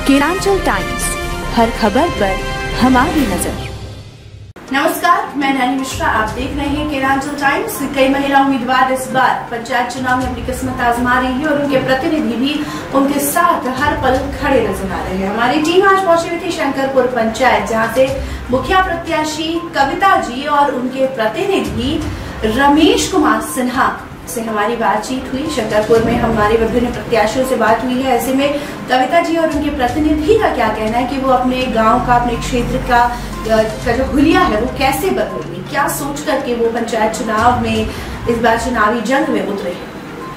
केरांचल times, हर खबर पर हमारी नजर। नमस्कार, मैं नैनी मिश्रा, आप देख रहे हैं केरांचल टाइम्स। कई महिला उम्मीदवार इस बार पंचायत चुनाव में अपनी किस्मत आजमा रही है और उनके प्रतिनिधि भी उनके साथ हर पल खड़े नजर आ रहे हैं। हमारी टीम आज पहुंची हुई थी शंकरपुर पंचायत, जहां से मुखिया प्रत्याशी कविता जी और उनके प्रतिनिधि रमेश कुमार सिन्हा से हमारी बातचीत हुई। शंकरपुर में हमारे विभिन्न प्रत्याशियों से बात हुई है। ऐसे में कविता जी और उनके प्रतिनिधि का क्या कहना है कि वो अपने गांव का, अपने क्षेत्र का जो हुलिया है वो कैसे बदलेंगे, क्या सोच करके वो पंचायत चुनाव में इस बार चुनावी जंग में उतरे हैं।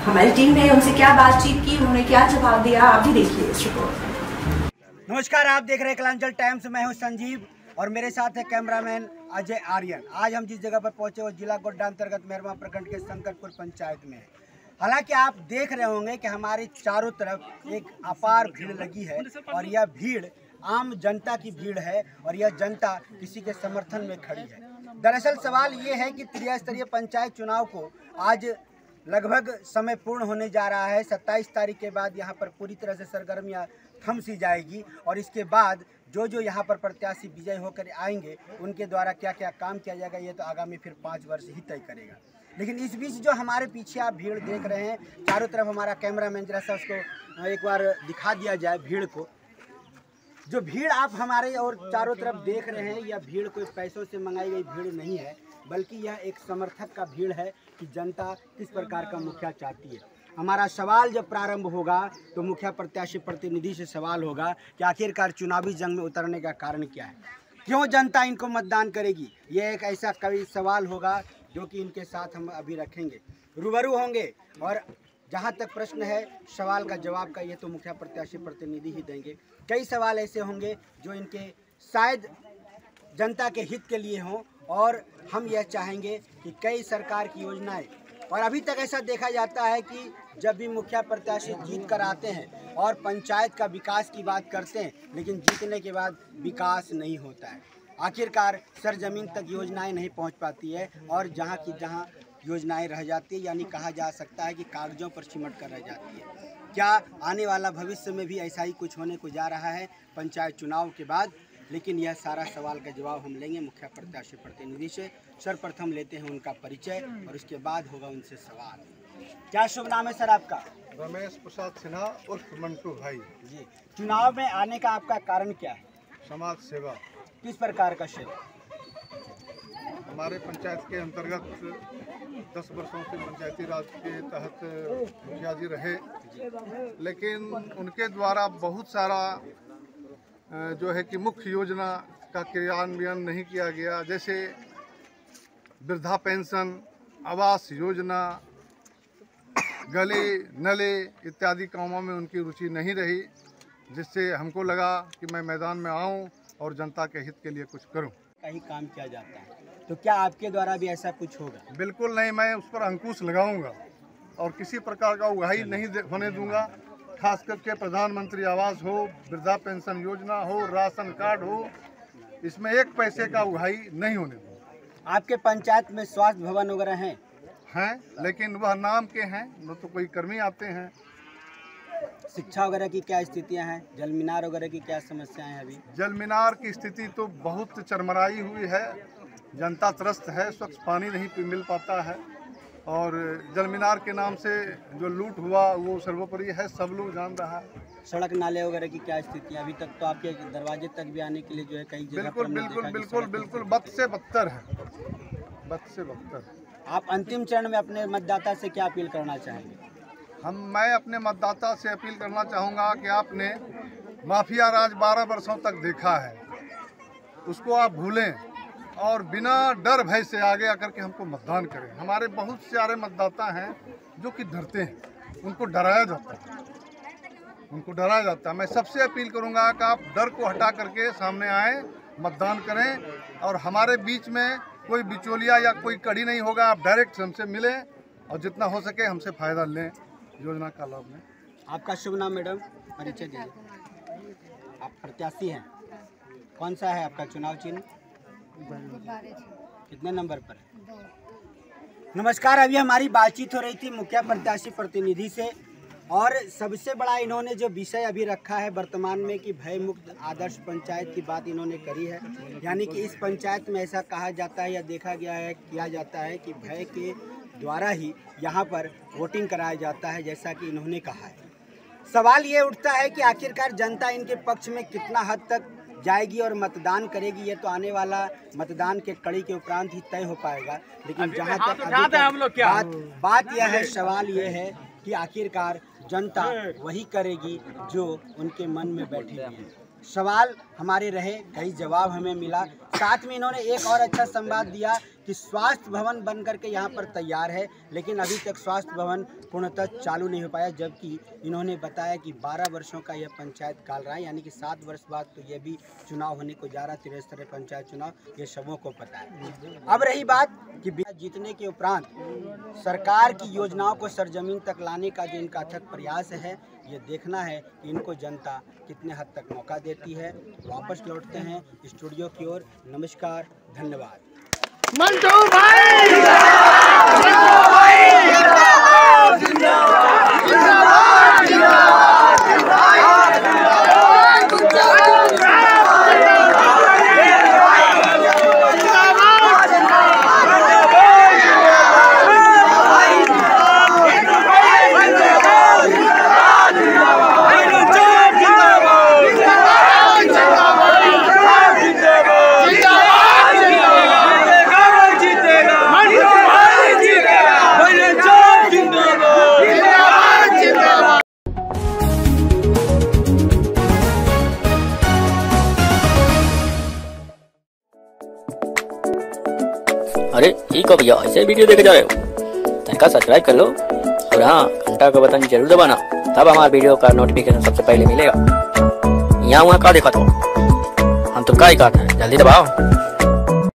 हमारी टीम ने उनसे क्या बातचीत की, उन्होंने क्या जवाब दिया, आप भी देखिए इस रिपोर्ट। नमस्कार, आप देख रहे हैं केरांचल टाइम्स। मैं हूं संजीव और मेरे साथ है कैमरामैन अजय आर्यन। आज हम जिस जगह पर पहुंचे वो जिला गोड्डा अंतर्गत मेहरमा प्रखंड के शंकरपुर पंचायत में है। हालांकि आप देख रहे होंगे कि हमारी चारों तरफ एक अपार भीड़ लगी है और यह भीड़ आम जनता की भीड़ है और यह जनता किसी के समर्थन में खड़ी है। दरअसल सवाल ये है कि त्रिस्तरीय पंचायत चुनाव को आज लगभग समय पूर्ण होने जा रहा है। 27 तारीख के बाद यहाँ पर पूरी तरह से सरगर्मियाँ थम सी जाएगी और इसके बाद जो यहाँ पर प्रत्याशी विजय होकर आएंगे उनके द्वारा क्या क्या काम किया जाएगा ये तो आगामी फिर 5 वर्ष ही तय करेगा। लेकिन इस बीच जो हमारे पीछे आप भीड़ देख रहे हैं, चारों तरफ हमारा कैमरामैन जरा सा उसको एक बार दिखा दिया जाए भीड़ को। जो भीड़ आप हमारे और चारों तरफ देख रहे हैं, यह भीड़ कोई पैसों से मंगाई गई भीड़ नहीं है, बल्कि यह एक समर्थक का भीड़ है कि जनता किस प्रकार का मुखिया चाहती है। हमारा सवाल जब प्रारंभ होगा तो मुखिया प्रत्याशी प्रतिनिधि से सवाल होगा कि आखिरकार चुनावी जंग में उतरने का कारण क्या है, क्यों जनता इनको मतदान करेगी। ये एक ऐसा कई सवाल होगा जो कि इनके साथ हम अभी रखेंगे, रूबरू होंगे और जहाँ तक प्रश्न है सवाल का जवाब का ये तो मुखिया प्रत्याशी प्रतिनिधि ही देंगे। कई सवाल ऐसे होंगे जो इनके शायद जनता के हित के लिए हों और हम यह चाहेंगे कि कई सरकार की योजनाएं, और अभी तक ऐसा देखा जाता है कि जब भी मुखिया प्रत्याशी जीत कर आते हैं और पंचायत का विकास की बात करते हैं, लेकिन जीतने के बाद विकास नहीं होता है। आखिरकार सरजमीन तक योजनाएं नहीं पहुंच पाती है और जहां की जहां योजनाएं रह जाती है, यानी कहा जा सकता है कि कागजों पर सिमट कर रह जाती है। क्या आने वाला भविष्य में भी ऐसा ही कुछ होने को जा रहा है पंचायत चुनाव के बाद? लेकिन यह सारा सवाल का जवाब हम लेंगे मुखिया प्रत्याशी प्रतिनिधि से। सर्वप्रथम लेते हैं उनका परिचय और उसके बाद होगा उनसे सवाल। क्या शुभ नाम है सर आपका? रमेश प्रसाद सिन्हा उर्फ मंटू भाई जी। चुनाव में आने का आपका कारण क्या है? समाज सेवा। किस प्रकार का सेवा? हमारे पंचायत के अंतर्गत 10 वर्षों से पंचायती राज के तहत मुखिया जी रहे, लेकिन उनके द्वारा बहुत सारा जो है कि मुख्य योजना का क्रियान्वयन नहीं किया गया। जैसे वृद्धा पेंशन, आवास योजना, गले नले इत्यादि कामों में उनकी रुचि नहीं रही, जिससे हमको लगा कि मैं मैदान में आऊं और जनता के हित के लिए कुछ करूं। कहीं काम किया जाता है तो क्या आपके द्वारा भी ऐसा कुछ होगा? बिल्कुल नहीं, मैं उस पर अंकुश लगाऊंगा और किसी प्रकार का उगाही नहीं होने दूंगा। खास करके प्रधानमंत्री आवास हो, वृद्धा पेंशन योजना हो, राशन कार्ड हो, इसमें एक पैसे का उगाही नहीं होने दूंगा। आपके पंचायत में स्वास्थ्य भवन वगैरह हैं? लेकिन वह नाम के हैं, न तो कोई कर्मी आते हैं। शिक्षा वगैरह की क्या स्थितियां हैं? जल मीनार वगैरह की क्या समस्याएं हैं? अभी जल मीनार की स्थिति तो बहुत चरमराई हुई है, जनता त्रस्त है, स्वच्छ पानी नहीं मिल पाता है और जल मीनार के नाम से जो लूट हुआ वो सर्वोपरि है, सब लोग जान रहा है। सड़क नाले वगैरह की क्या स्थिति है? अभी तक तो आपके दरवाजे तक भी आने के लिए जो है कई जगह बिल्कुल बद से बदतर है, बद से बदतर। आप अंतिम चरण में अपने मतदाता से क्या अपील करना चाहेंगे? मैं अपने मतदाता से अपील करना चाहूँगा कि आपने माफिया राज 12 वर्षों तक देखा है, उसको आप भूलें और बिना डर भय से आगे आकर के हमको मतदान करें। हमारे बहुत सारे मतदाता हैं जो कि डरते हैं, उनको डराया जाता है। मैं सबसे अपील करूंगा कि आप डर को हटा करके सामने आएँ, मतदान करें और हमारे बीच में कोई बिचौलिया या कोई कड़ी नहीं होगा। आप डायरेक्ट हमसे मिलें और जितना हो सके हमसे फ़ायदा लें, योजना का लाभ लें। आपका शुभ नाम मैडम, परिचय दीजिए। आप प्रत्याशी हैं, कौन सा है आपका चुनाव चिन्ह? कितने नंबर पर है? नमस्कार, अभी हमारी बातचीत हो रही थी मुखिया प्रत्याशी प्रतिनिधि से और सबसे बड़ा इन्होंने जो विषय अभी रखा है वर्तमान में कि भय मुक्त आदर्श पंचायत की बात इन्होंने करी है। यानी कि इस पंचायत में ऐसा कहा जाता है या देखा गया है, किया जाता है कि भय के द्वारा ही यहाँ पर वोटिंग कराया जाता है, जैसा कि इन्होंने कहा है। सवाल ये उठता है कि आखिरकार जनता इनके पक्ष में कितना हद तक जाएगी और मतदान करेगी, ये तो आने वाला मतदान के कड़ी के उपरांत ही तय हो पाएगा। लेकिन जहाँ तक बात यह है, सवाल ये है कि आखिरकार जनता वही करेगी जो उनके मन में बैठी हुई है। सवाल हमारे रहे, कई जवाब हमें मिला। साथ में इन्होंने एक और अच्छा संवाद दिया कि स्वास्थ्य भवन बन करके यहाँ पर तैयार है, लेकिन अभी तक स्वास्थ्य भवन पूर्णतः चालू नहीं हो पाया। जबकि इन्होंने बताया कि 12 वर्षों का यह पंचायत काल रहा है, यानी कि 7 वर्ष बाद तो ये भी चुनाव होने को जा रहा है, 73 पंचायत चुनाव, ये सबों को पता है। अब रही बात कि जीतने के उपरांत सरकार की योजनाओं को सरजमीन तक लाने का जो इनका अथक प्रयास है, ये देखना है कि इनको जनता कितने हद तक मौका देती है। वापस लौटते हैं स्टूडियो की ओर। नमस्कार, धन्यवाद। मंटू भाई अरे ठीक हो भैया, ऐसे वीडियो देखे जा रहे हो तनिका सब्सक्राइब कर लो और हाँ घंटा का बटन जरूर दबाना, तब हमारे वीडियो का नोटिफिकेशन सबसे पहले मिलेगा। यहाँ वहाँ का देखा तो हम तुम का ही कहते हैं, जल्दी दबाओ।